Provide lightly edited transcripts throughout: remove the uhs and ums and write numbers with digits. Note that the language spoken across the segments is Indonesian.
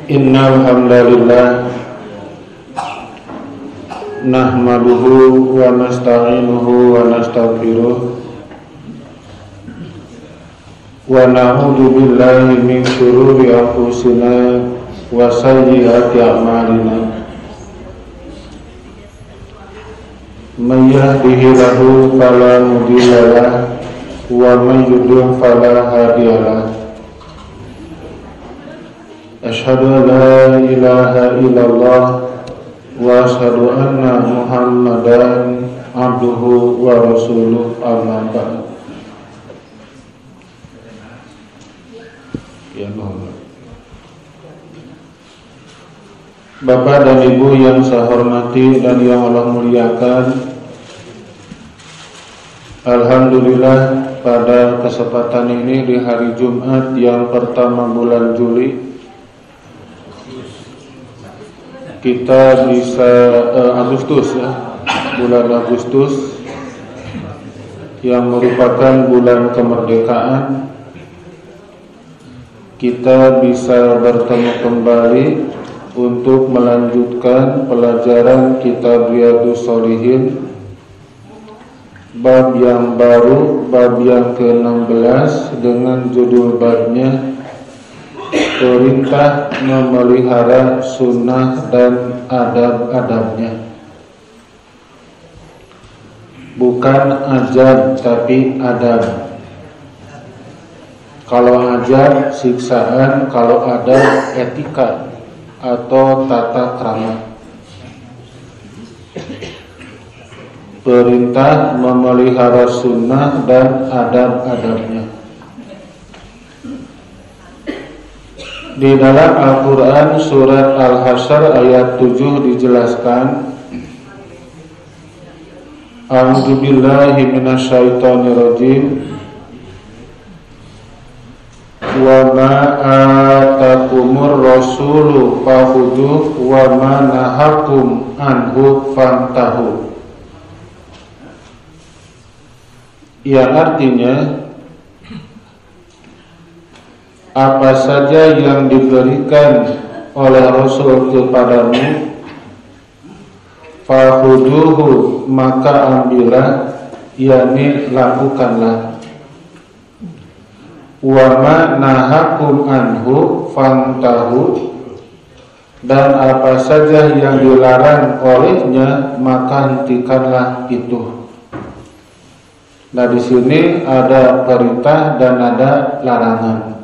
Innal hamdalillah nahmaduhu wa nasta'inuhu wa nastaghfiruh wa na'udzu billahi min syururi anfusina wa sayyiati a'malina. May yahdihillahu fala mudilla lahu wa may yudlil fala hadiya lahu. Asyhadu an la ilaha illallah wa asyhadu anna Muhammadan abduhu wa rasuluh, amma ba'd. Ya Allah. Bapak dan Ibu yang saya hormati dan yang Allah muliakan, alhamdulillah pada kesempatan ini di hari Jumat yang pertama bulan Juli, kita bisa bulan Agustus yang merupakan bulan kemerdekaan, kita bisa bertemu kembali untuk melanjutkan pelajaran kitab Riyadhus Shalihin, bab yang baru, bab yang ke-16 dengan judul babnya perintah memelihara sunnah dan adab-adabnya. Bukan ajab tapi adab. Kalau ajab siksaan, kalau adab etika atau tata krama. Perintah memelihara sunnah dan adab-adabnya. Di dalam Al-Quran surat Al-Hasyr ayat 7 dijelaskan, A'udzubillahi minasyaitonirrajim, wa ma atakumur rasulu fakhudhuh wa ma nahakum anhu fantahu. Yang artinya, apa saja yang diberikan oleh Rasul kepadamu, fakhudhuhu, maka ambillah, yakni lakukanlah. Wa ma nahakum anhu fantahu, dan apa saja yang dilarang olehnya maka hentikanlah itu. Nah, di sini ada perintah dan ada larangan.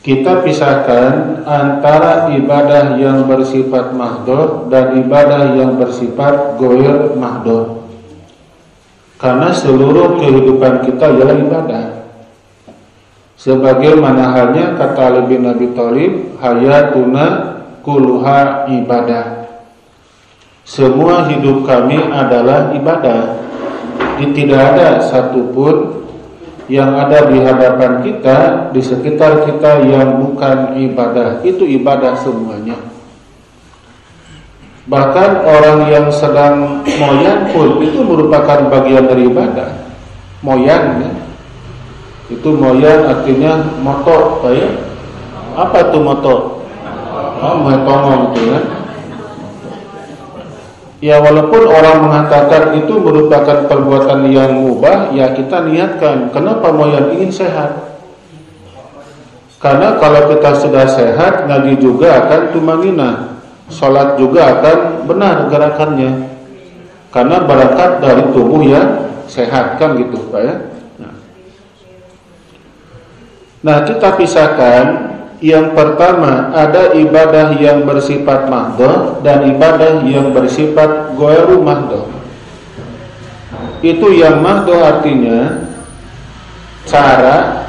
Kita pisahkan antara ibadah yang bersifat mahdhur dan ibadah yang bersifat ghair mahdhur. Karena seluruh kehidupan kita ialah ibadah. Sebagaimana halnya kata Ali bin Abi Thalib, hayatuna kulluha ibadah. Semua hidup kami adalah ibadah. Tidak ada satupun yang ada di hadapan kita, di sekitar kita yang bukan ibadah. Itu ibadah semuanya. Bahkan orang yang sedang moyan pun itu merupakan bagian dari ibadah. Moyan ya. Itu moyan artinya moto ya. Apa tuh moto? Metongong itu ya. Ya, walaupun orang mengatakan itu merupakan perbuatan yang mubah, ya kita niatkan. Kenapa moyan ingin sehat? Karena kalau kita sudah sehat, ngaji juga akan tumanina, sholat juga akan benar gerakannya. Karena berangkat dari tubuh yang sehat, kan gitu Pak ya. Nah, kita pisahkan. Yang pertama, ada ibadah yang bersifat mahdhur dan ibadah yang bersifat ghairu mahdhur. Itu yang mahdhur artinya cara,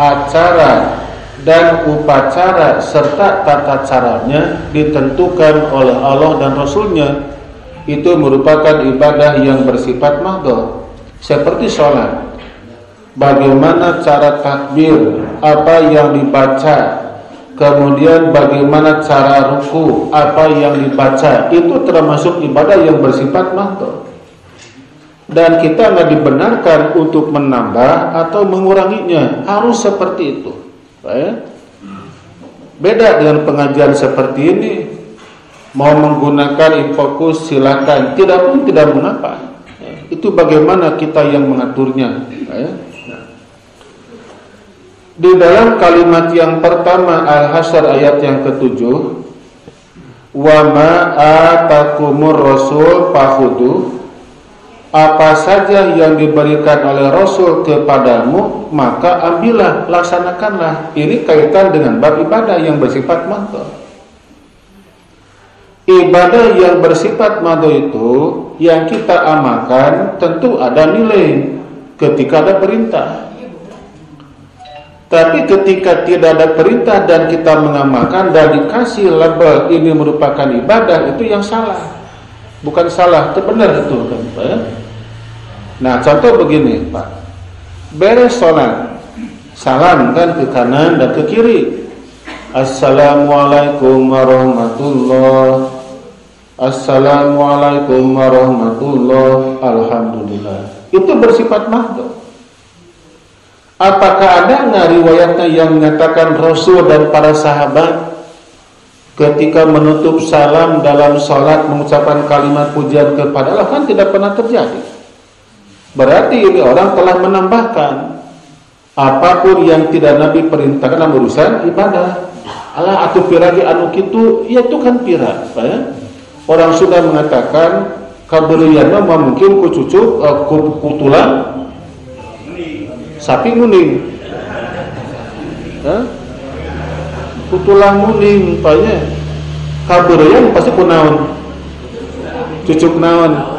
acara, dan upacara serta tata caranya ditentukan oleh Allah dan Rasulnya. Itu merupakan ibadah yang bersifat mahdhur. Seperti sholat, bagaimana cara takbir, apa yang dibaca, kemudian bagaimana cara ruku, apa yang dibaca, itu termasuk ibadah yang bersifat mahdhur. Dan kita nggak dibenarkan untuk menambah atau menguranginya, harus seperti itu. Pak ya. Beda dengan pengajian seperti ini. Mau menggunakan infokus silakan, tidak pun tidak mengapa. Itu bagaimana kita yang mengaturnya. Ya. Di dalam kalimat yang pertama Al-Hasyr ayat yang ke-7, wa ma atakumur rasul fakhudhu, apa saja yang diberikan oleh Rasul kepadamu maka ambillah, laksanakanlah. Ini kaitan dengan bab ibadah yang bersifat mahdoh. Ibadah yang bersifat mahdoh itu yang kita amalkan tentu ada nilai ketika ada perintah. Tapi ketika tidak ada perintah dan kita mengamalkan dan dikasih label ini merupakan ibadah, itu yang salah. Bukan salah, itu benar itu kan, Pak ya? Nah, contoh begini, Pak. Beres sholat, salam kan ke kanan dan ke kiri. Assalamualaikum warahmatullahi. Assalamualaikum warahmatullahi. Alhamdulillah. Itu bersifat mahdoh. Apakah ada nggak riwayatnya yang menyatakan Rasul dan para sahabat ketika menutup salam dalam sholat mengucapkan kalimat pujian kepada Allah? Kan tidak pernah terjadi. Berarti ini orang telah menambahkan apapun yang tidak Nabi perintahkan dalam urusan ibadah. Allah atuh piragi anu kitu, ya itu kan pira, ya? Orang sudah mengatakan kaberianna mungkin ku cucuk ku tulang sapi nguning. Ku tulang nguning, panya kaberian pasti ku naon? Cucuk naon?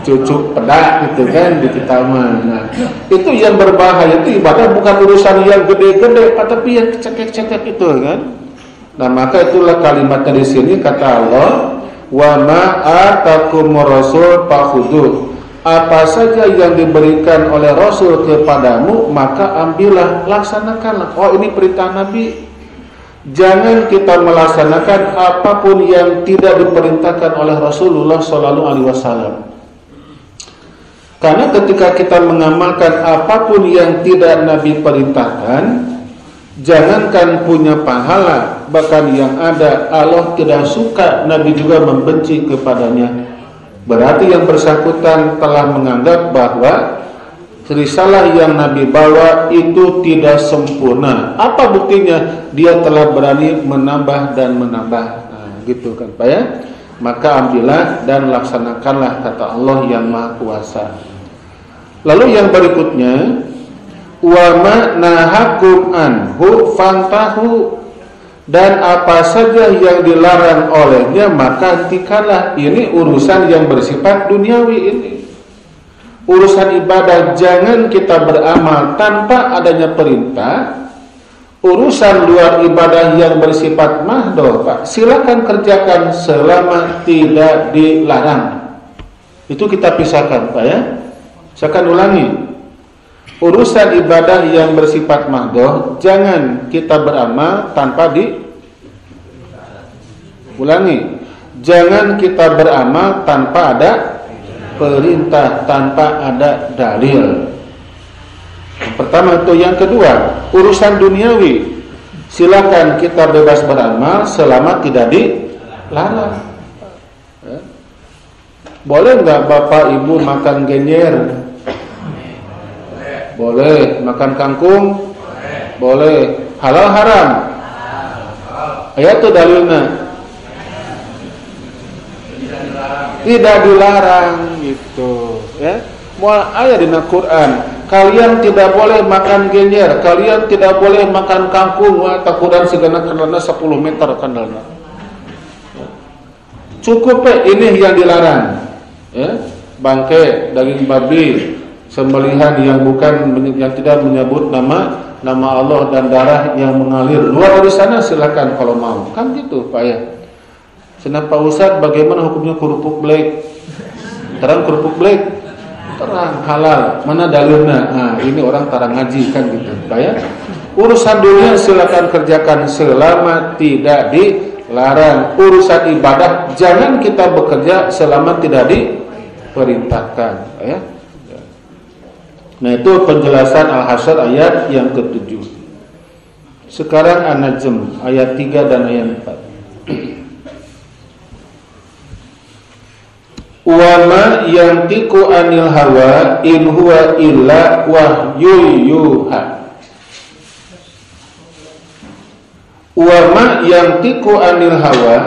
Cucuk pedak gitu kan di kita mah. Nah, itu yang berbahaya, itu ibadah bukan urusan yang gede-gede, tapi yang cekek-cekek itu kan. Nah, maka itulah kalimatnya di sini kata Allah, wa ma atakumur rasul fakhudhu. Apa saja yang diberikan oleh Rasul kepadamu maka ambillah, laksanakanlah. Oh, ini perintah Nabi. Jangan kita melaksanakan apapun yang tidak diperintahkan oleh Rasulullah sallallahu alaihi wasallam. Karena ketika kita mengamalkan apapun yang tidak Nabi perintahkan, jangankan punya pahala, bahkan yang ada Allah tidak suka, Nabi juga membenci kepadanya. Berarti yang bersangkutan telah menganggap bahwa risalah yang Nabi bawa itu tidak sempurna. Apa buktinya? Dia telah berani menambah dan menambah. Nah, gitu kan Pak ya? Maka ambillah dan laksanakanlah, kata Allah yang Maha Kuasa. Lalu yang berikutnya, wa ma nahakum anhu fantahu, dan apa saja yang dilarang olehnya maka hentikanlah. Ini urusan yang bersifat duniawi ini. Urusan ibadah jangan kita beramal tanpa adanya perintah. Urusan luar ibadah yang bersifat mahdoh, Pak, silakan kerjakan selama tidak dilarang. Itu kita pisahkan, Pak ya. Saya akan ulangi. Urusan ibadah yang bersifat mahdoh jangan kita beramal tanpa ulangi. Jangan kita beramal tanpa ada perintah, tanpa ada dalil. Yang pertama itu. Yang kedua, urusan duniawi silakan kita bebas beramal selama tidak dilarang. Boleh nggak bapak ibu makan genjer? Boleh. Makan kangkung? Boleh. Halal haram? Ayat itu dalilnya. Tidak dilarang gitu ya. Moal aya dina Quran, kalian tidak boleh makan genjer, kalian tidak boleh makan kangkung, wa takuran segana kendalna 10 meter kendalna. Cukup ini yang dilarang. Ya, bangkai, daging babi, sembelihan yang tidak menyebut nama Allah dan darah yang mengalir. Luar dari sana silakan kalau mau. Kan gitu, Pak ya. Senang Pak Ustadz, bagaimana hukumnya kerupuk black? Terang kerupuk black? Terang halal. Mana dalilnya? Nah, ini orang tarang ngaji kan gitu, Pak ya. Urusan dunia silakan kerjakan selama tidak dilarang. Urusan ibadah jangan kita bekerja selama tidak diperintahkan, ya. Nah, itu penjelasan Al-Hasyr ayat yang ke-7. Sekarang An-Najm ayat 3 dan ayat 4. Wa ma yantiqu anil hawa in huwa illa wahyu yuha. Wa ma yantiqu anil hawa,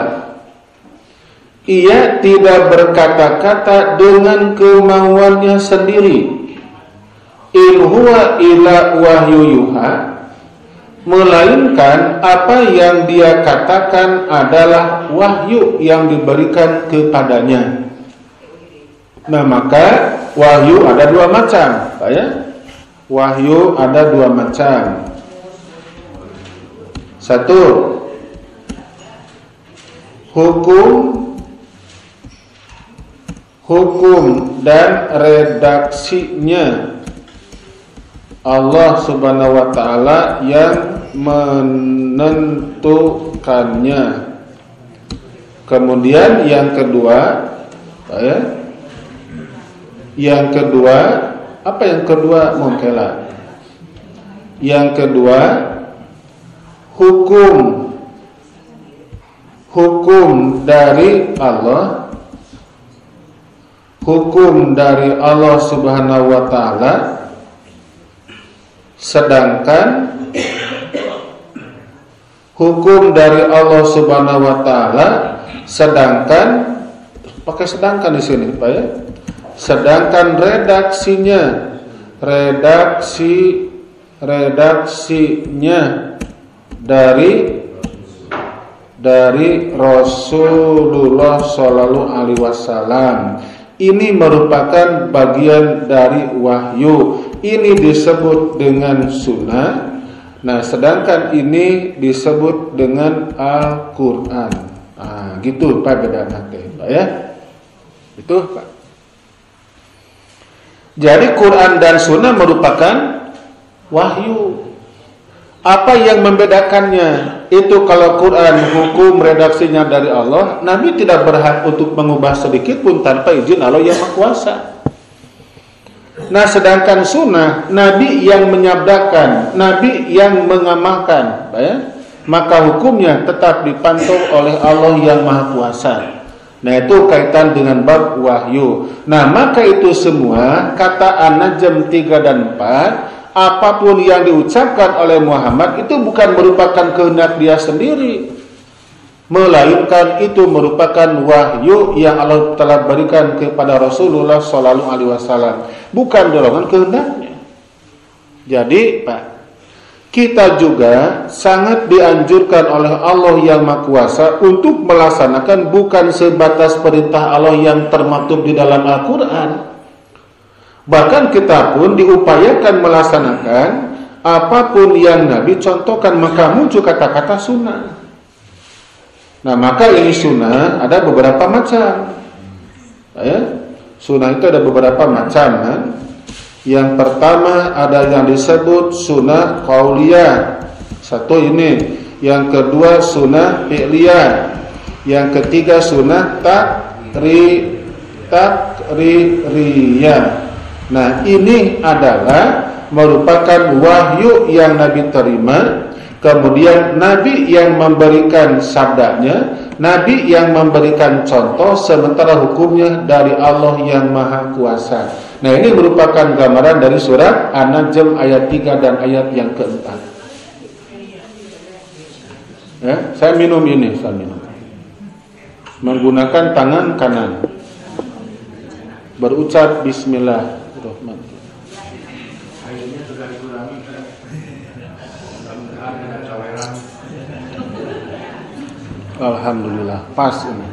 ia tidak berkata-kata dengan kemauannya sendiri. In huwa illa wahyu yuha, melainkan apa yang dia katakan adalah wahyu yang diberikan kepadanya. Nah, maka wahyu ada dua macam, Pak ya. Wahyu ada dua macam. Satu, hukum dan redaksinya Allah Subhanahu wa taala yang menentukannya. Kemudian yang kedua, Pak ya. Yang kedua, apa yang kedua? Mungkela. Yang kedua, hukum dari Allah, hukum dari Allah Subhanahu wa taala, sedangkan hukum dari Allah Subhanahu wa taala, sedangkan pakai sedangkan di sini, Pak ya. Sedangkan redaksinya dari Rasulullah Shallallahu Alaihi Wasallam. Ini merupakan bagian dari wahyu. Ini disebut dengan sunnah. Nah, sedangkan ini disebut dengan Al-Quran. Nah, gitu Pak bedanya, Pak ya. Itu Pak. Jadi Quran dan sunnah merupakan wahyu. Apa yang membedakannya? Itu kalau Quran hukum redaksinya dari Allah, Nabi tidak berhak untuk mengubah sedikit pun tanpa izin Allah yang Maha Kuasa. Nah, sedangkan sunnah, Nabi yang menyabdakan, Nabi yang mengamalkan, ya? Maka hukumnya tetap dipantau oleh Allah yang Maha Kuasa. Nah, itu kaitan dengan bab wahyu. Nah, maka itu semua kata An-Najm 3 dan 4, apapun yang diucapkan oleh Muhammad itu bukan merupakan kehendak dia sendiri, melainkan itu merupakan wahyu yang Allah telah berikan kepada Rasulullah Sallallahu Alaihi Wasallam, bukan dorongan kehendaknya. Jadi, Pak, kita juga sangat dianjurkan oleh Allah yang Maha Kuasa untuk melaksanakan bukan sebatas perintah Allah yang termaktub di dalam Al-Quran. Bahkan kita pun diupayakan melaksanakan apapun yang Nabi contohkan, maka muncul kata-kata sunnah. Nah, maka ini sunnah ada beberapa macam. Ya, sunnah itu ada beberapa macam. Kan? Yang pertama ada yang disebut sunnah qauliyah. Satu ini. Yang kedua sunnah fi'liyah. Yang ketiga sunnah takririyah. Nah, ini adalah merupakan wahyu yang Nabi terima. Kemudian Nabi yang memberikan sabdanya, Nabi yang memberikan contoh, sementara hukumnya dari Allah yang Maha Kuasa. Nah, ini merupakan gambaran dari surat An-Najm ayat 3 dan ayat yang keempat. Ya, saya minum. Menggunakan tangan kanan. Berucap Bismillahirrahmanirrahim. Alhamdulillah, pas ini.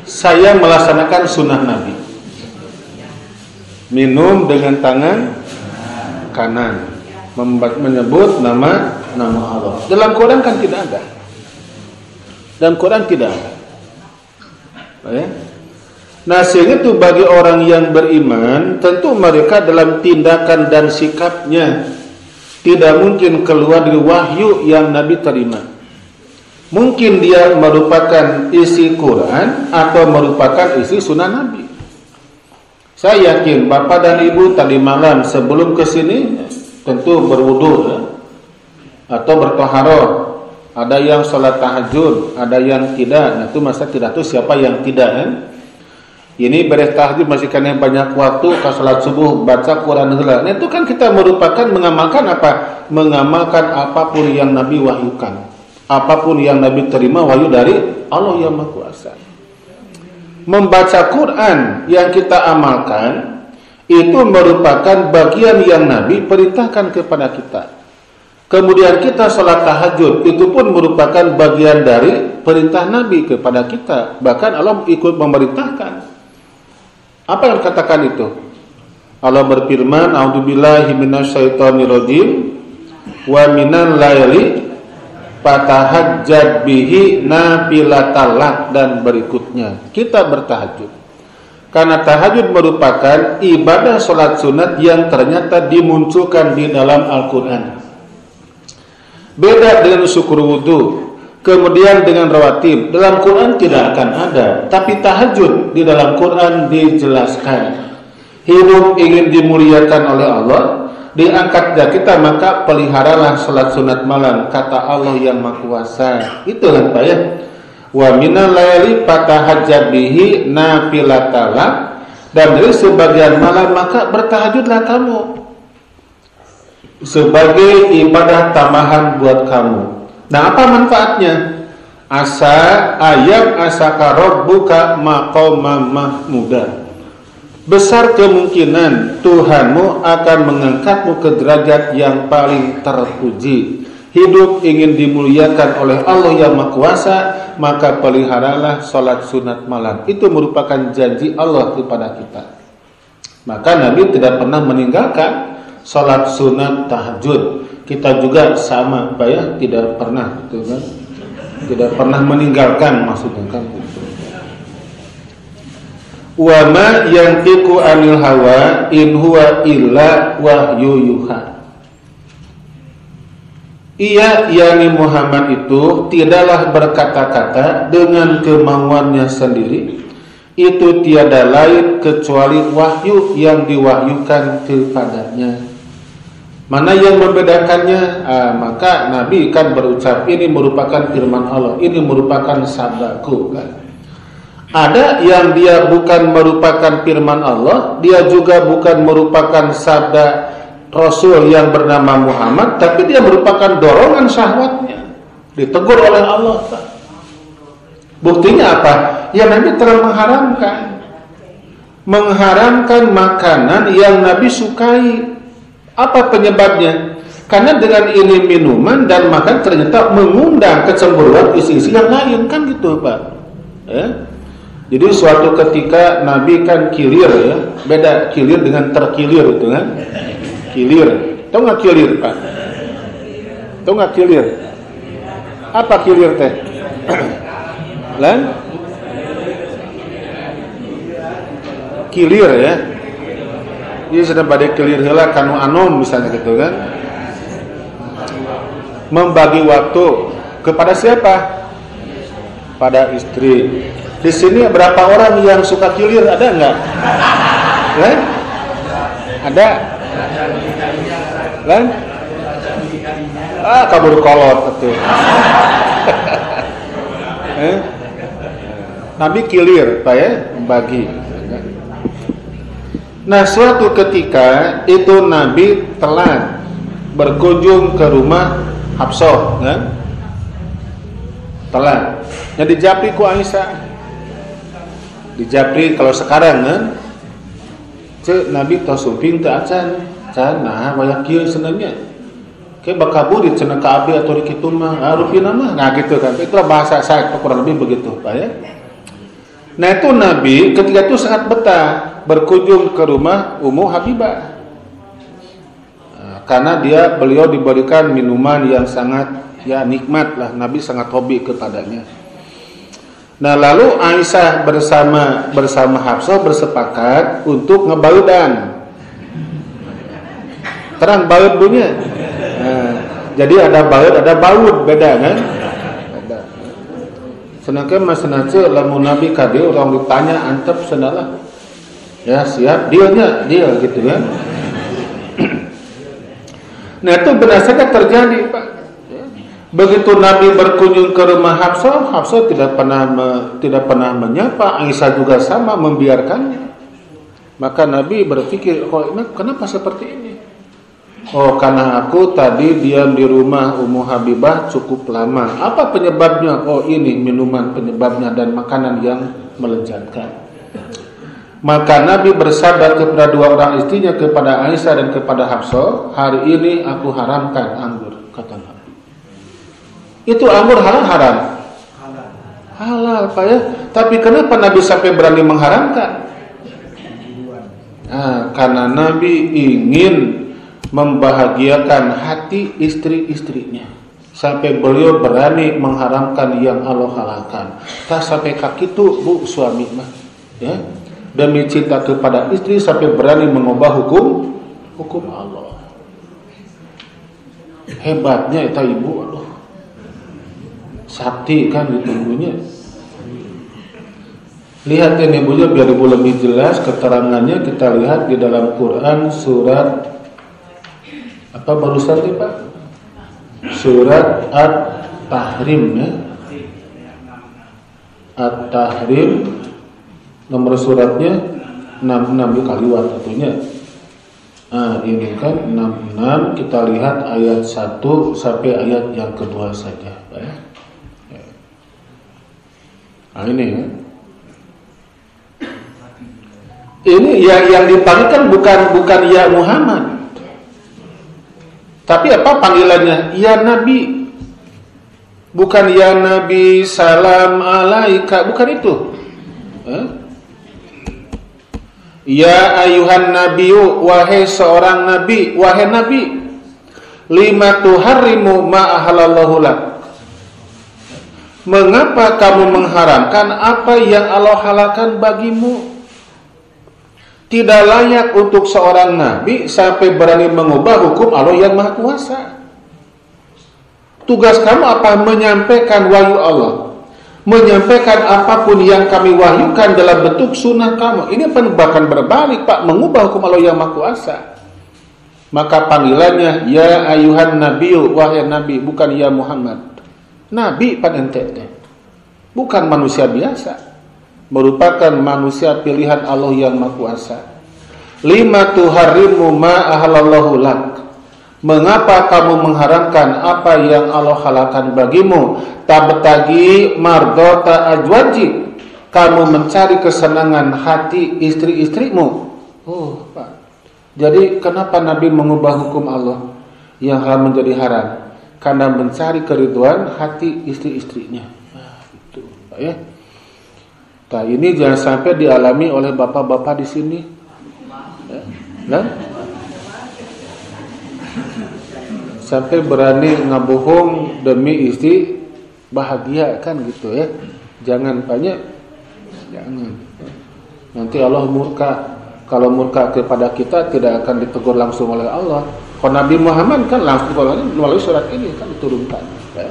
Saya melaksanakan sunnah Nabi. Minum dengan tangan kanan, menyebut nama Allah. Dalam Quran kan tidak ada. Dalam Quran tidak ada. Ya. Nah, sehingga itu bagi orang yang beriman, tentu mereka dalam tindakan dan sikapnya tidak mungkin keluar dari wahyu yang Nabi terima. Mungkin dia merupakan isi Quran atau merupakan isi sunnah Nabi. Saya yakin Bapak dan Ibu tadi malam sebelum ke sini tentu berwudu ya, atau bertoharoh. Ada yang sholat tahajud, ada yang tidak. Nah itu masa tidak tuh siapa yang tidak kan? Ini beres tahajud masih kena banyak waktu ke sholat subuh baca Quran heula. Nah itu kan kita merupakan mengamalkan apa? Mengamalkan apapun yang Nabi wahyukan, apapun yang Nabi terima wahyu dari Allah yang Maha Kuasa. Membaca Quran yang kita amalkan itu merupakan bagian yang Nabi perintahkan kepada kita. Kemudian kita sholat tahajud, itu pun merupakan bagian dari perintah Nabi kepada kita. Bahkan Allah ikut memerintahkan. Apa yang katakan itu? Allah berfirman, A'udzubillahi minasyaitonirrajim, wa minal laili fatahajjad bihi nafilatan lak, dan berikutnya. Kita bertahajud. Karena tahajud merupakan ibadah sholat sunat yang ternyata dimunculkan di dalam Al-Quran. Beda dengan syukur wudu, kemudian dengan rawatib. Dalam Quran tidak akan ada, tapi tahajud di dalam Quran dijelaskan. Hidup ingin dimuliakan oleh Allah, diangkat dari kita, maka peliharalah salat sunat malam, kata Allah yang Maha Kuasa. Itu kan Pak ya. Wa minal laili fatahajjad bihi nafilatan lak, dan dari sebagian malam maka bertahajudlah kamu sebagai ibadah tambahan buat kamu. Nah, apa manfaatnya? Asa ayat asaka rabbuka maqaman mahmuda. Besar kemungkinan Tuhanmu akan mengangkatmu ke derajat yang paling terpuji. Hidup ingin dimuliakan oleh Allah yang Maha Kuasa, maka peliharalah salat sunat malam. Itu merupakan janji Allah kepada kita. Maka Nabi tidak pernah meninggalkan salat sunat tahajud. Kita juga sama Pak ya, tidak pernah gitu kan. Tidak pernah meninggalkan, maksudnya kan gitu. Wa ma yantiqu 'anil hawa in huwa illa wahyu yuha. Ia yakni Muhammad itu tidaklah berkata-kata dengan kemauannya sendiri. Itu tiada lain kecuali wahyu yang diwahyukan kepadanya. Mana yang membedakannya? Maka Nabi kan berucap, ini merupakan firman Allah, ini merupakan sabdaku kan. Ada yang dia bukan merupakan firman Allah, dia juga bukan merupakan sabda Rasul yang bernama Muhammad, tapi dia merupakan dorongan syahwatnya, ditegur oleh Allah. Buktinya apa? Ya Nabi telah mengharamkan makanan yang Nabi sukai. Apa penyebabnya? Karena dengan ini minuman dan makan ternyata mengundang kecemburuan isi-isi yang lain, kan gitu Pak ya? Jadi suatu ketika Nabi kan kilir ya, beda kilir dengan terkilir itu kan. Kilir, tahu nggak kilir Pak? Tahu nggak kilir? Apa kilir teh? Lan? Kilir ya. Dia sedang pada kilir heula kanu anom misalnya gitu kan. Membagi waktu kepada siapa? Pada istri. Di sini berapa orang yang suka kilir, ada enggak? Lan? Ada? Lan? Kabur kolot itu. Nabi kilir, Pak ya, membagi. Nah, suatu ketika itu Nabi telah berkunjung ke rumah Hafsah, kan? Telah. Yang dijapri ku Aisyah. Dijapri kalau sekarang kan? Cek Nabi tos sumping teu acan. Can nah wayah kieu sebenarnya. Ke bakabur di cenah ka abdi atau di kitu mah, rupina mah. Nah gitu kan. Itulah bahasa saya kurang lebih begitu, Pak ya. Nah itu Nabi ketika itu sangat betah berkunjung ke rumah Ummu Habibah, karena beliau diberikan minuman yang sangat ya nikmat lah, Nabi sangat hobi kepadanya. Nah lalu Aisyah bersama Hafsah bersepakat untuk ngebaudan. Terang baud punya. Jadi ada baud, ada baud, beda kan? Senangkan mas senace lamun Nabi kade orang ditanya antep senalah. Ya siap, deal gitu kan. Nah itu benar saja terjadi, Pak. Begitu Nabi berkunjung ke rumah Hafsah, Hafsah tidak pernah menyapa, Aisyah juga sama, membiarkannya. Maka Nabi berpikir, kenapa seperti ini? Oh, karena aku tadi diam di rumah Ummu Habibah cukup lama. Apa penyebabnya? Oh, ini minuman penyebabnya dan makanan yang melezatkan. Maka Nabi bersabda kepada dua orang istrinya, kepada Aisyah dan kepada Hafsah, hari ini aku haramkan anggur, kata Nabi. Itu anggur halal haram? Halal, Pak ya. Tapi kenapa Nabi sampai berani mengharamkan? Karena Nabi ingin membahagiakan hati istri-istrinya. Sampai beliau berani mengharamkan yang Allah halalkan. Tak sampai kaki itu, Bu, suami mah. Ya. Demi cinta kepada istri sampai berani mengubah hukum Allah. Hebatnya itu ibu, aduh. Sakti kan ditunggunya. Lihat ini ibunya biar ibu lebih jelas keterangannya, kita lihat di dalam Quran surat apa barusan nih Pak? Surat At-Tahrim ya. At-Tahrim nomor suratnya 66 kaliwat tentunya. Ini kan 66, kita lihat ayat 1 sampai ayat yang kedua saja, Pak ya. Ini ya. Ini yang dipanggil kan bukan ya Muhammad. Tapi apa panggilannya? Ya Nabi. Bukan ya Nabi salam alaika, bukan itu. Ya ayuhan nabiyyu, wahai seorang nabi, wahai nabi, lima tuharrimu ma ahalallahu lak. Mengapa kamu mengharamkan apa yang Allah halalkan bagimu? Tidak layak untuk seorang nabi sampai berani mengubah hukum Allah yang Maha Kuasa. Tugas kamu apa? Menyampaikan wahyu Allah, menyampaikan apapun yang kami wahyukan dalam bentuk sunnah kamu. Ini bahkan berbalik, Pak, mengubah hukum Allah yang Maha Kuasa. Maka panggilannya ya ayuhan nabiyyu, wahai nabi, bukan ya Muhammad. Nabi panente, bukan manusia biasa. Merupakan manusia pilihan Allah yang Maha Kuasa. Lima tuharrimu ma ahalallahu lak. Mengapa kamu mengharamkan apa yang Allah halalkan bagimu? Tabtagi mardota ajwaji. Kamu mencari kesenangan hati istri-istrimu. Oh, Pak. Jadi kenapa Nabi mengubah hukum Allah yang haram menjadi haram? Karena mencari keridhaan hati istri-istrinya. Itu, Pak ya. Nah, ini jangan sampai dialami oleh bapak-bapak di sini. Nah, sampai berani ngabohong demi istri bahagia kan gitu ya. Jangan banyak. Jangan. Nanti Allah murka. Kalau murka kepada kita tidak akan ditegur langsung oleh Allah. Kalau Nabi Muhammad kan langsung melalui surat ini kan diturunkan. Ya.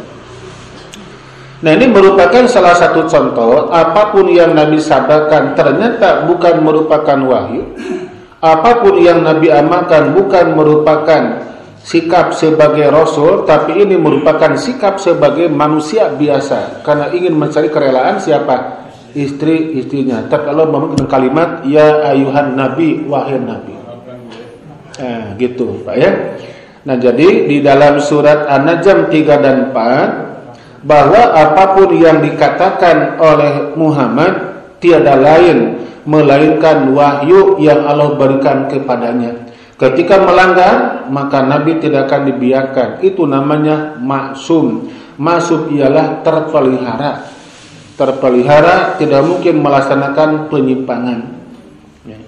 Nah, ini merupakan salah satu contoh apapun yang Nabi sabdakan ternyata bukan merupakan wahyu. Apapun yang Nabi amalkan bukan merupakan sikap sebagai Rasul, tapi ini merupakan sikap sebagai manusia biasa karena ingin mencari kerelaan siapa? Istri-istrinya. Tapi Allah menggunakan kalimat ya ayuhan nabi, wahai nabi. Gitu Pak ya. Nah, jadi di dalam surat An-Najm 3 dan 4 bahwa apapun yang dikatakan oleh Muhammad tiada lain melainkan wahyu yang Allah berikan kepadanya. Ketika melanggar, maka Nabi tidak akan dibiarkan. Itu namanya maksum. Maksum ialah terpelihara. Terpelihara tidak mungkin melaksanakan penyimpangan. Ya.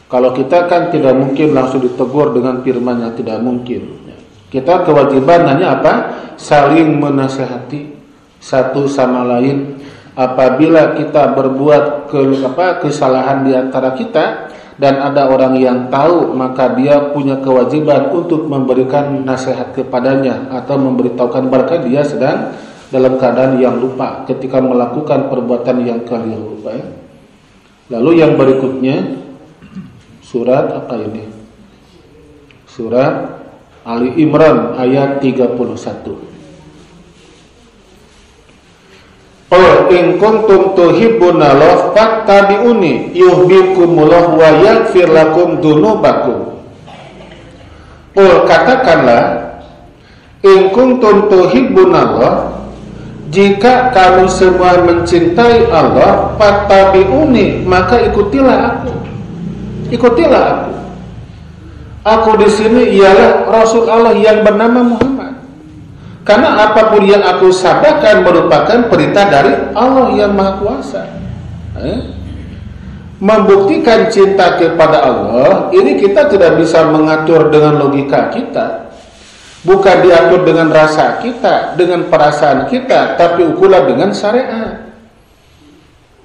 Kalau kita kan tidak mungkin langsung ditegur dengan firman-Nya, tidak mungkin. Ya. Kita kewajiban hanya apa? Saling menasihati satu sama lain. Apabila kita berbuat kesalahan di antara kita dan ada orang yang tahu, maka dia punya kewajiban untuk memberikan nasihat kepadanya atau memberitahukan barangkali dia sedang dalam keadaan yang lupa ketika melakukan perbuatan yang keliru. Lalu yang berikutnya surat apa ini? Surat Ali Imran ayat 31. Qul in kuntum tuhibbunallah fattabi'uni yuhibbukumullah wa yaghfir lakum dzunubakum. Qul, katakanlah, in kuntum tuhibbunallah, jika kamu semua mencintai Allah, fattabi'uni, maka ikutilah aku. Ikutilah aku. Aku di sini ialah Rasul Allah yang bernama Muhammad. Karena apapun yang aku sabdakan merupakan perintah dari Allah yang Maha Kuasa. Membuktikan cinta kepada Allah, ini kita tidak bisa mengatur dengan logika kita. Bukan diatur dengan rasa kita, dengan perasaan kita, tapi ukuran dengan syariat.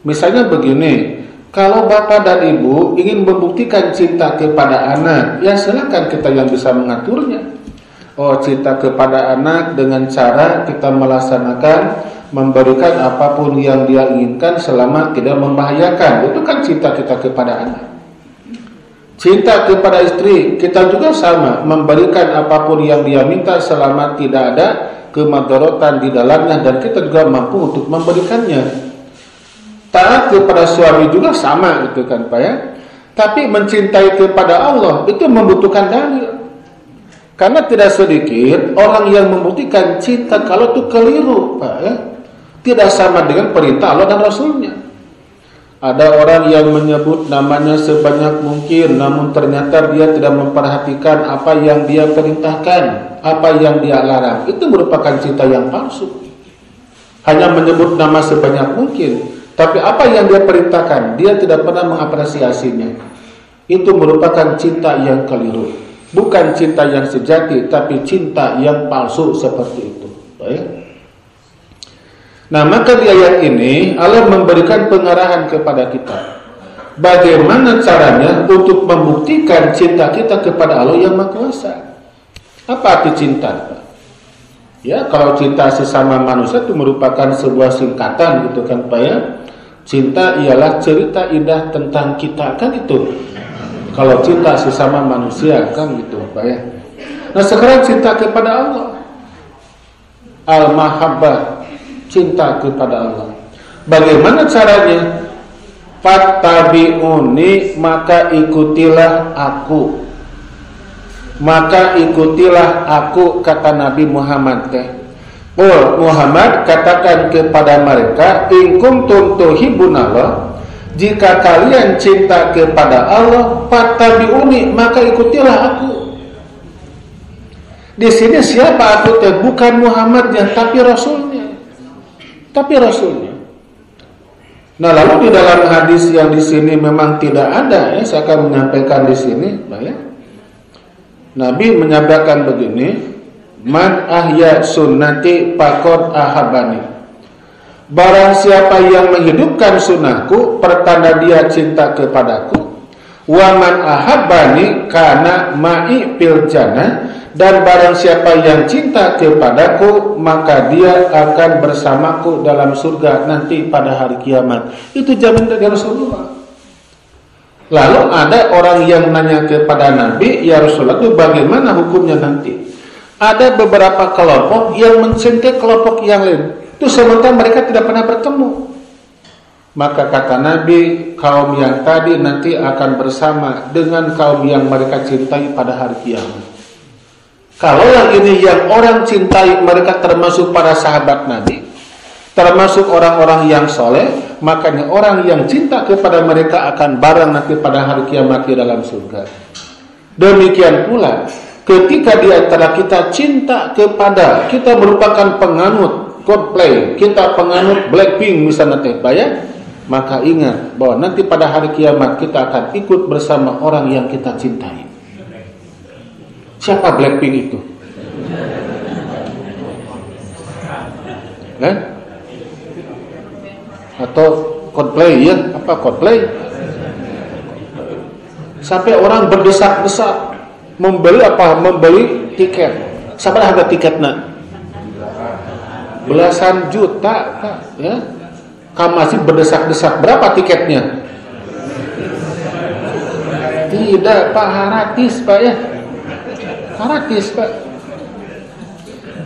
Misalnya begini, kalau bapak dan ibu ingin membuktikan cinta kepada anak, ya silakan, kita yang bisa mengaturnya. Oh, cinta kepada anak dengan cara kita melaksanakan, memberikan apapun yang dia inginkan selama tidak membahayakan. Itu kan cinta kita kepada anak. Cinta kepada istri, kita juga sama, memberikan apapun yang dia minta selama tidak ada kemadharatan di dalamnya, dan kita juga mampu untuk memberikannya. Taat kepada suami juga sama, gitu kan Pak ya. Tapi mencintai kepada Allah itu membutuhkan dalil. Karena tidak sedikit orang yang membuktikan cinta kalau itu keliru, Pak ya. Tidak sama dengan perintah Allah dan Rasulnya. Ada orang yang menyebut namanya sebanyak mungkin, namun ternyata dia tidak memperhatikan apa yang dia perintahkan, apa yang dia larang. Itu merupakan cinta yang palsu. Hanya menyebut nama sebanyak mungkin, tapi apa yang dia perintahkan, dia tidak pernah mengapresiasinya. Itu merupakan cinta yang keliru. Bukan cinta yang sejati, tapi cinta yang palsu seperti itu. Baik. Nah, maka di ayat ini Allah memberikan pengarahan kepada kita. Bagaimana caranya untuk membuktikan cinta kita kepada Allah yang Maha Kuasa. Apa arti cinta? Ya, kalau cinta sesama manusia itu merupakan sebuah singkatan, gitu kan Pak ya. Cinta ialah cerita indah tentang kita, kan itu. Kalau cinta sesama manusia, kan gitu Pak ya. Nah, sekarang cinta kepada Allah, al-mahabbah, cinta kepada Allah. Bagaimana caranya? Fattabi'uni, maka ikutilah aku. Maka ikutilah aku, kata Nabi Muhammad teh. Oh, Muhammad, katakan kepada mereka, in kuntum tuhibbunallah, jika kalian cinta kepada Allah, fattabi'uni, maka ikutilah aku. Di sini siapa aku teh? Bukan Muhammadnya, tapi Rasulnya. Tapi Rasulnya. Nah, lalu di dalam hadis yang di sini memang tidak ada, ya, saya akan menyampaikan di sini, ya. Nabi menyampaikan begini, man ahya sunnati faqad ahabani. Barang siapa yang menghidupkan sunnahku, pertanda dia cinta kepadaku. Wa man ahabbani kana ma'i fil jannah, dan barang siapa yang cinta kepadaku, maka dia akan bersamaku dalam surga nanti pada hari kiamat. Itu jamin dari Rasulullah. Lalu ada orang yang nanya kepada Nabi, ya Rasulullah, itu bagaimana hukumnya nanti? Ada beberapa kelompok yang mencintai kelompok yang lain. Itu sementara mereka tidak pernah bertemu. Maka kata Nabi, kaum yang tadi nanti akan bersama dengan kaum yang mereka cintai pada hari kiamat. Kalau yang ini yang orang cintai, mereka termasuk para sahabat Nabi, termasuk orang-orang yang soleh, makanya orang yang cinta kepada mereka akan bareng nanti pada hari kiamat di dalam surga. Demikian pula, ketika di antara kita cinta kepada, kita merupakan penganut Coldplay, kita penganut Blackpink misalnya teh, ya, maka ingat bahwa nanti pada hari kiamat kita akan ikut bersama orang yang kita cintai. Siapa Blackpink itu? Atau Coldplay, ya? Apa Coldplay? Sampai orang berdesak-desak membeli apa? Membeli tiket. Sampai harga tiketnya belasan juta, ya. Kamu masih berdesak-desak, berapa tiketnya? Tidak, Pak, gratis, Pak ya. Praktis, Pak.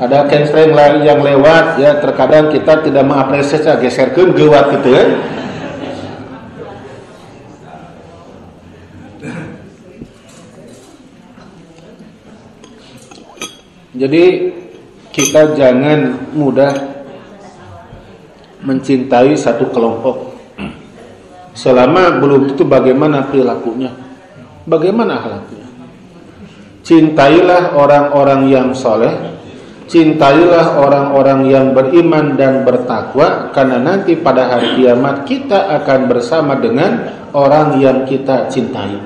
Ada kenstreng yang lewat, ya terkadang kita tidak mengapresiasi, geserkeun geuwat gitu ya. Jadi kita jangan mudah mencintai satu kelompok selama belum tentu bagaimana perilakunya, bagaimana akhlaknya. Cintailah orang-orang yang soleh, cintailah orang-orang yang beriman dan bertakwa, karena nanti pada hari kiamat kita akan bersama dengan orang yang kita cintai.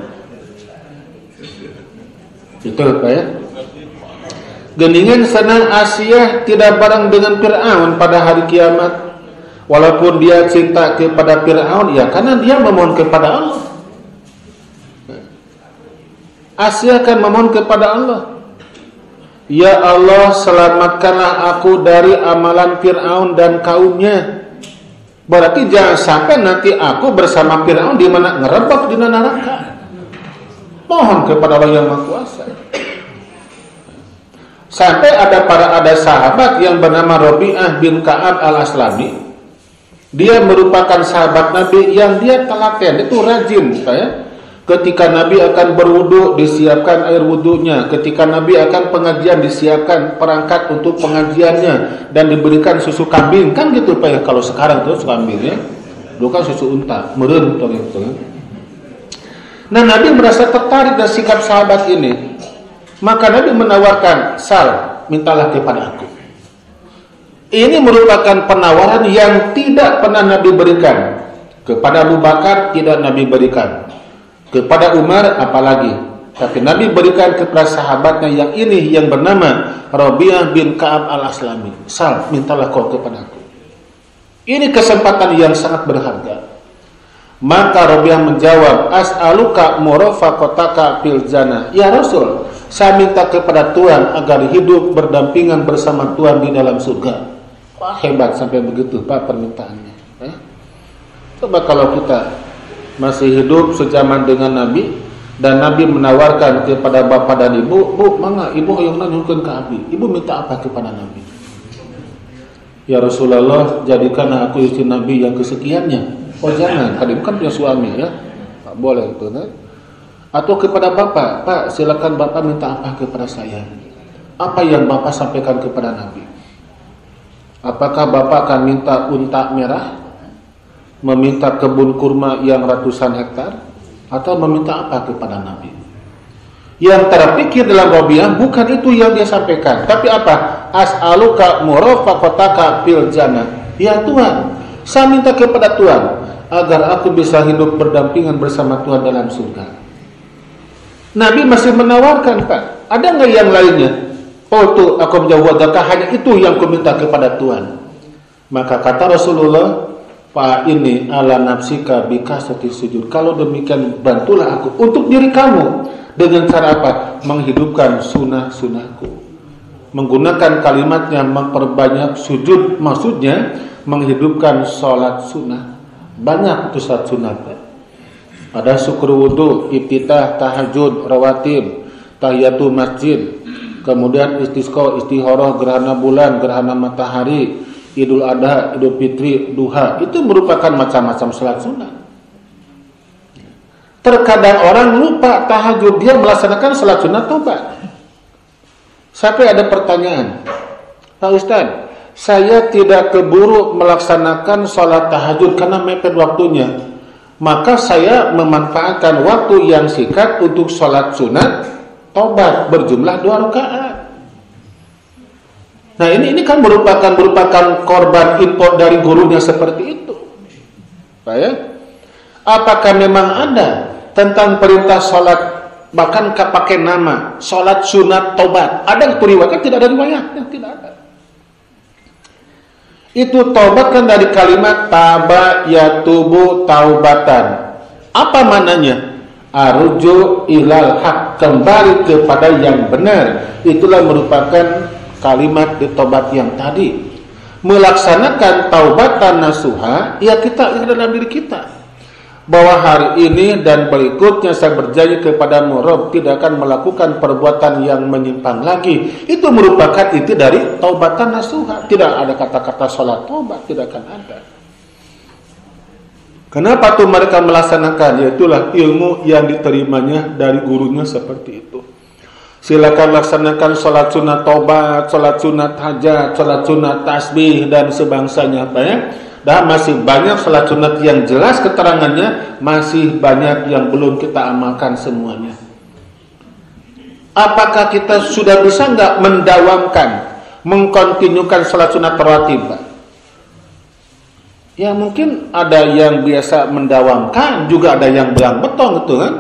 Betul Pak ya? Geningan senang Asia tidak bareng dengan Fir'aun pada hari kiamat. Walaupun dia cinta kepada Fir'aun, ya karena dia memohon kepada Allah. Asia akan memohon kepada Allah, ya Allah, selamatkanlah aku dari amalan Fir'aun dan kaumnya. Berarti jangan sampai nanti aku bersama Fir'aun di mana ngerebak di neraka. Mohon kepada Allah yang Maha Kuasa. Sampai ada sahabat yang bernama Rabi'ah bin Ka'ab al-Aslami. Dia merupakan sahabat Nabi yang dia telaten, itu rajin, ya. Ketika Nabi akan berwudu, disiapkan air wudunya. Ketika Nabi akan pengajian, disiapkan perangkat untuk pengajiannya dan diberikan susu kambing, kan gitu Pak ya. Kalau sekarang tuh susu kambing ya, dulu kan susu unta, meureun gitu. Nah, Nabi merasa tertarik dengan sikap sahabat ini. Maka Nabi menawarkan, "Sal, mintalah kepada aku." Ini merupakan penawaran yang tidak pernah Nabi berikan. Kepada Abu Bakar tidak Nabi berikan. Kepada Umar apalagi. Tapi Nabi berikan kepada sahabatnya yang ini, yang bernama Rabi'ah bin Ka'ab al-Aslami. "Sal, mintalah kau kepada aku." Ini kesempatan yang sangat berharga. Maka Rabi'ah menjawab, "As'aluka murafaqataka fil jannah." Ya Rasul, saya minta kepada Tuhan agar hidup berdampingan bersama Tuhan di dalam surga. Wah, hebat sampai begitu Pak permintaannya. Coba kalau kita masih hidup sejaman dengan Nabi dan Nabi menawarkan kepada bapak dan ibu, "Bu, mangga ibu hoyong nanyungkeun ka abdi." Ibu minta apa kepada Nabi? "Ya Rasulullah, jadikan aku istri Nabi yang kesekiannya." Oh jangan, kadang kan punya suami ya. Tak boleh itu, nah. Atau kepada bapak, "Pak, silakan bapak minta apa kepada saya?" Apa yang bapak sampaikan kepada Nabi? Apakah bapak akan minta unta merah? Meminta kebun kurma yang ratusan hektar? Atau meminta apa kepada Nabi? Yang terpikir dalam Rabi'ah bukan itu yang dia sampaikan, tapi apa? "As'aluka murafaqataka fil jannah." Ya Tuhan, saya minta kepada Tuhan agar aku bisa hidup berdampingan bersama Tuhan dalam surga. Nabi masih menawarkan, Pak. Ada nggak yang lainnya? Oh tuh, aku menjawab, hanya itu yang aku minta kepada Tuhan. Maka kata Rasulullah, "Pak ini ala nafsika bikasati sujud." Kalau demikian bantulah aku untuk diri kamu dengan cara apa? Menghidupkan sunnah-sunnahku. Menggunakan kalimatnya memperbanyak sujud, maksudnya menghidupkan sholat sunnah. Banyak itu sholat sunnah. Ada syukur wudu, iftitah, tahajud, rawatib, tahiyatul masjid, kemudian istisqa, istihoroh, gerhana bulan, gerhana matahari, Idul Adha, Idul Fitri, duha. Itu merupakan macam-macam sholat sunnah. Terkadang orang lupa tahajud, dia melaksanakan sholat sunnah tobat. Sampai ada pertanyaan, "Pak Ustaz, saya tidak keburu melaksanakan sholat tahajud karena mepet waktunya. Maka saya memanfaatkan waktu yang singkat untuk sholat sunat tobat berjumlah 2 rakaat." Nah ini kan merupakan korban impor dari gurunya seperti itu. Pak ya? Apakah memang ada tentang perintah sholat bahkan pakai nama sholat sunat tobat? Ada itu riwayatnya? Tidak ada riwayatnya, tidak ada. Itu taubat kan dari kalimat taba yatubu taubatan. Apa maknanya? Arju ilal haq, kembali kepada yang benar. Itulah merupakan kalimat di taubat yang tadi. Melaksanakan taubatan nasuha, ya kita ingat dalam diri kita. bahwa hari ini dan berikutnya saya berjanji kepadamu Rabb tidak akan melakukan perbuatan yang menyimpang lagi. Itu merupakan inti dari taubatan nasuha. Tidak ada kata-kata salat taubat, tidak akan ada. Kenapa tuh mereka melaksanakan? Yaitulah ilmu yang diterimanya dari gurunya seperti itu. Silakan laksanakan salat sunat taubat, salat sunat hajat, salat sunat tasbih dan sebangsanya apa ya? Dan masih banyak salat sunat yang jelas keterangannya, masih banyak yang belum kita amalkan semuanya. Apakah kita sudah bisa nggak mendawamkan, mengkontinukan salat sunat rawatib? Ya mungkin ada yang biasa mendawamkan, juga ada yang belang betong gitu kan?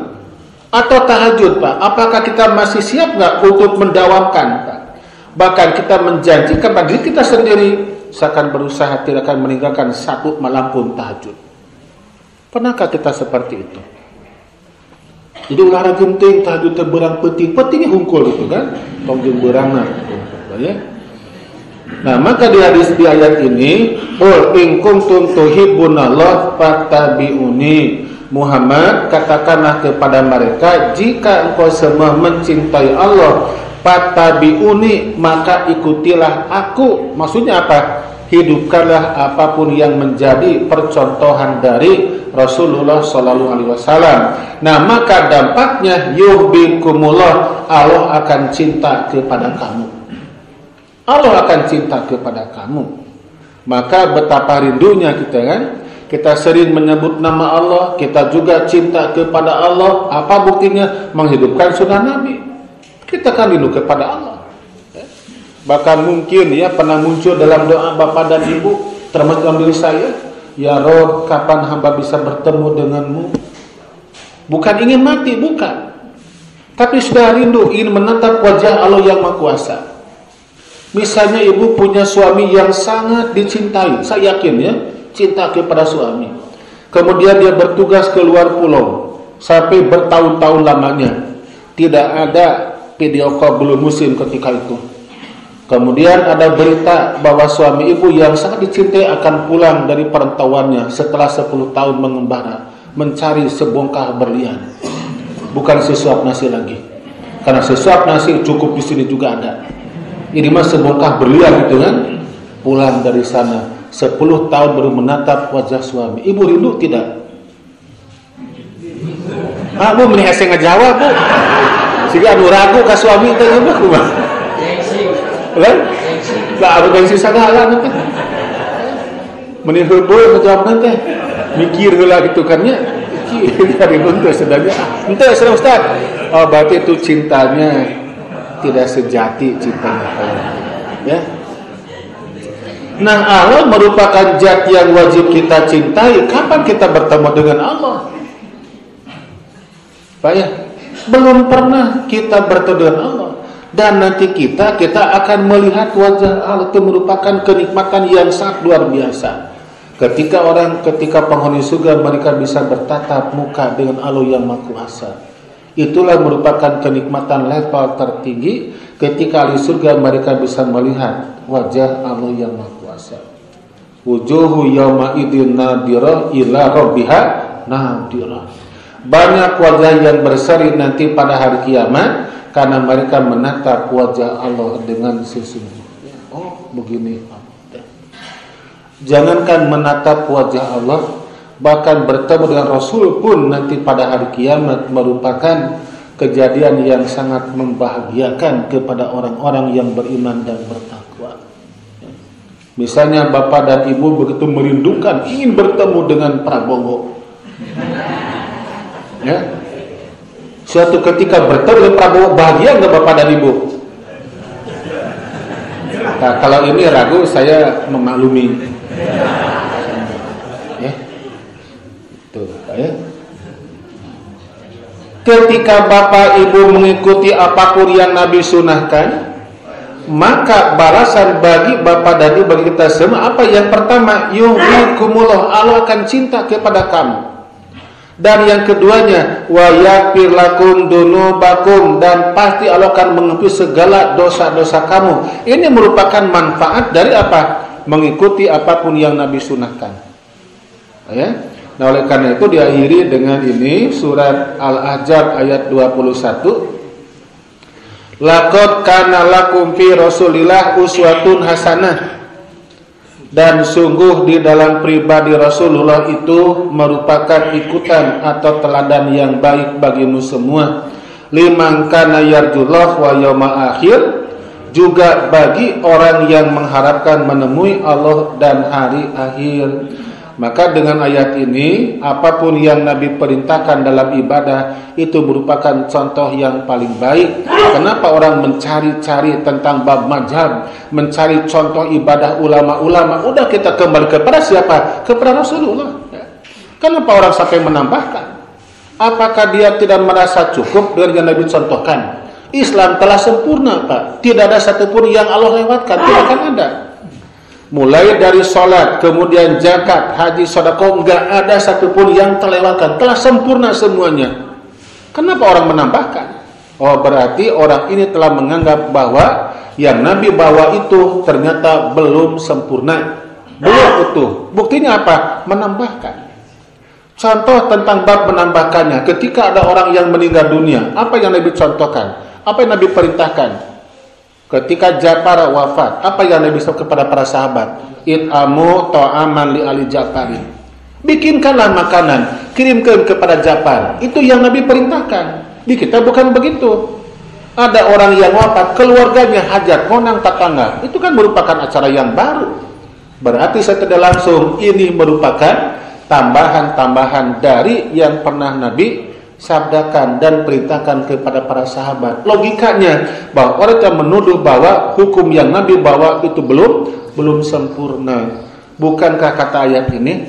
Atau tahajud Pak, apakah kita masih siap nggak untuk mendawamkan Pak? Bahkan kita menjanjikan pada diri kita sendiri, saya akan berusaha tidak akan meninggalkan satu malam pun tahajud. Pernahkah kita seperti itu? Jadi ulah genting tahajud terberang peting hungkul itu kan? Tongjung berang ya. Nah, maka di hadis di ayat ini, qul in kuntum tuhibbunallah fattabi'uni. Muhammad, katakanlah kepada mereka, jika engkau semua mencintai Allah, fattabi'uni, maka ikutilah aku. Maksudnya apa? Hidupkanlah apapun yang menjadi percontohan dari Rasulullah sallallahu alaihi wasallam. Nah, maka dampaknya yuhibbukumullah, Allah akan cinta kepada kamu. Allah akan cinta kepada kamu. Maka betapa rindunya kita kan? Kita sering menyebut nama Allah, kita juga cinta kepada Allah. Apa buktinya? Menghidupkan sunnah Nabi. Kita kan rindu kepada Allah. Bahkan mungkin ya pernah muncul dalam doa Bapak dan Ibu, termasuk dalam diri saya, ya Rob, kapan hamba bisa bertemu denganmu? Bukan ingin mati, bukan. Tapi sudah rindu, ingin menatap wajah Allah yang Maha Kuasa. Misalnya ibu punya suami yang sangat dicintai, saya yakin ya, cinta kepada suami. Kemudian dia bertugas keluar pulau sampai bertahun-tahun lamanya. Tidak ada video call belum musim ketika itu. Kemudian ada berita bahwa suami ibu yang sangat dicintai akan pulang dari perantauannya setelah 10 tahun mengembara, mencari sebongkah berlian. Bukan sesuap nasi lagi. Karena sesuap nasi cukup di sini juga ada. Ini mah sebongkah berlian gitu kan. Pulang dari sana 10 tahun baru menatap wajah suami. Ibu rindu tidak? Bu melihat saya ngejawab Bu. Sehingga anu ragu ke suami itu ibu kumah. Kan? Lah anu gengsi sagala nanti. Meni heubeul ngejawab nanti. Mikir heula gitu kan nya. Mikir dari untuk sedangnya. Henteu saudara Ustaz. Oh berarti itu cintanya tidak sejati cintanya. Ya. Nah, Allah merupakan zat yang wajib kita cintai. Kapan kita bertemu dengan Allah? Pak ya, belum pernah kita bertemu dengan Allah. Dan nanti kita akan melihat wajah Allah. Itu merupakan kenikmatan yang sangat luar biasa. Ketika penghuni surga mereka bisa bertatap muka dengan Allah yang Maha Kuasa. Itulah merupakan kenikmatan level tertinggi. Ketika ahli surga mereka bisa melihat wajah Allah yang Maha Kuasa. Wujuhu yawma idin nadirah ila rabbiha nadirah. Banyak wajah yang berseri nanti pada hari kiamat karena mereka menatap wajah Allah dengan sesungguhnya. Oh, begini. Jangankan menatap wajah Allah, bahkan bertemu dengan Rasul pun nanti pada hari kiamat merupakan kejadian yang sangat membahagiakan kepada orang-orang yang beriman dan bertakwa. Misalnya bapak dan ibu begitu merindukan ingin bertemu dengan Prabowo. Ya. Suatu ketika bertemu dengan Prabowo, bahagia enggak bapak dan ibu? Nah, kalau ini ragu saya memaklumi. Ya. Tuh, ya. Ketika bapak ibu mengikuti apapun yang Nabi sunahkan, maka balasan bagi bapak dan ibu bagi kita semua apa? Yang pertama, yuhibbukumullah, Allah akan cinta kepada kamu. Dan yang keduanya, wa yaghfir lakum dunubakum, dan pasti Allah akan mengampuni segala dosa-dosa kamu. Ini merupakan manfaat dari apa? Mengikuti apapun yang Nabi sunahkan. Ya. Nah, oleh karena itu diakhiri dengan ini surat Al-Ahzab ayat 21. Laqad kana lakum fi Rasulillah uswatun hasanah. Dan sungguh di dalam pribadi Rasulullah itu merupakan ikutan atau teladan yang baik bagimu semua. Liman kana yarjullah wa yaumal akhir, juga bagi orang yang mengharapkan menemui Allah dan hari akhir. Maka dengan ayat ini, apapun yang Nabi perintahkan dalam ibadah itu merupakan contoh yang paling baik. Kenapa orang mencari-cari tentang bab mazhab, mencari contoh ibadah ulama-ulama? Udah kita kembali kepada siapa? Kepada Rasulullah. Kenapa orang sampai menambahkan? Apakah dia tidak merasa cukup dengan yang Nabi contohkan? Islam telah sempurna, Pak. Tidak ada satupun yang Allah lewatkan. Tidak akan ada. Mulai dari sholat, kemudian zakat, haji, sedekah, enggak ada satupun yang terlewatkan. Telah sempurna semuanya. Kenapa orang menambahkan? Oh, berarti orang ini telah menganggap bahwa yang Nabi bawa itu ternyata belum sempurna, belum utuh. Buktinya apa? Menambahkan. Contoh tentang bab menambahkannya. Ketika ada orang yang meninggal dunia, apa yang Nabi contohkan? Apa yang Nabi perintahkan? Ketika Ja'far wafat, apa yang Nabi sampaikan kepada para sahabat? It'amu ta'aman li ali Ja'farin. Bikinkanlah makanan, kirimkan kepada Ja'far. Itu yang Nabi perintahkan. Di kita bukan begitu. Ada orang yang wafat, keluarganya hajat, konang tetangga. Itu kan merupakan acara yang baru. Berarti setelah langsung ini merupakan tambahan-tambahan dari yang pernah Nabi sabdakan dan perintahkan kepada para sahabat. Logikanya bahwa orang yang menuduh bahwa hukum yang Nabi bawa itu belum sempurna. Bukankah kata ayat ini,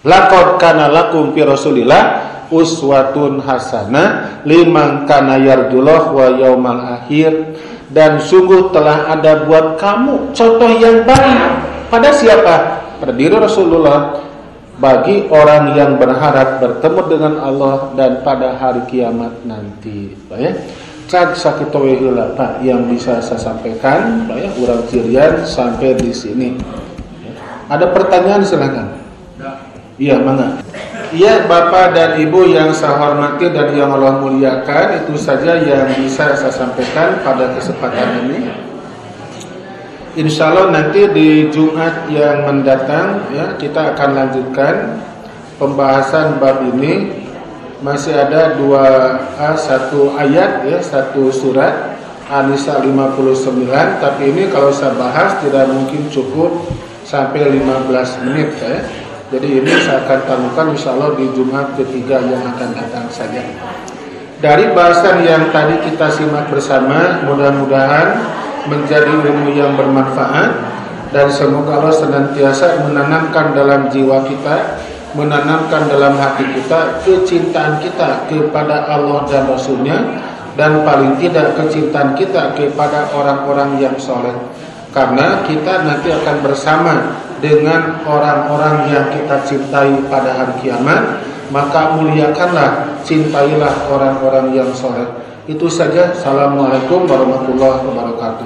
laqad kana lakum fi Rasulillah uswatun hasanah liman kana yarjullah wa yaumal akhir, dan sungguh telah ada buat kamu contoh yang baik. Pada siapa? Pada diri Rasulullah, bagi orang yang berharap bertemu dengan Allah dan pada hari kiamat nanti. Pak ya, cak sakitu heula Pak yang bisa saya sampaikan, Pak ya, urang cirian sampai di sini. Ada pertanyaan silakan. Iya, mangga. Iya, Bapak dan Ibu yang saya hormati dan yang Allah muliakan, itu saja yang bisa saya sampaikan pada kesempatan ini. Insya Allah nanti di Jumat yang mendatang ya, kita akan lanjutkan pembahasan bab ini. Masih ada satu ayat ya, satu surat An-Nisa 59, tapi ini kalau saya bahas tidak mungkin cukup sampai 15 menit ya. Jadi ini saya akan tamukan insya Allah di Jumat ketiga yang akan datang saja. Dari bahasan yang tadi kita simak bersama, mudah-mudahan menjadi ilmu yang bermanfaat, dan semoga Allah senantiasa menanamkan dalam jiwa kita, menanamkan dalam hati kita kecintaan kita kepada Allah dan Rasulnya, dan paling tidak kecintaan kita kepada orang-orang yang soleh. Karena kita nanti akan bersama dengan orang-orang yang kita cintai pada hari kiamat, maka muliakanlah, cintailah orang-orang yang soleh. Itu saja. Assalamualaikum warahmatullahi wabarakatuh.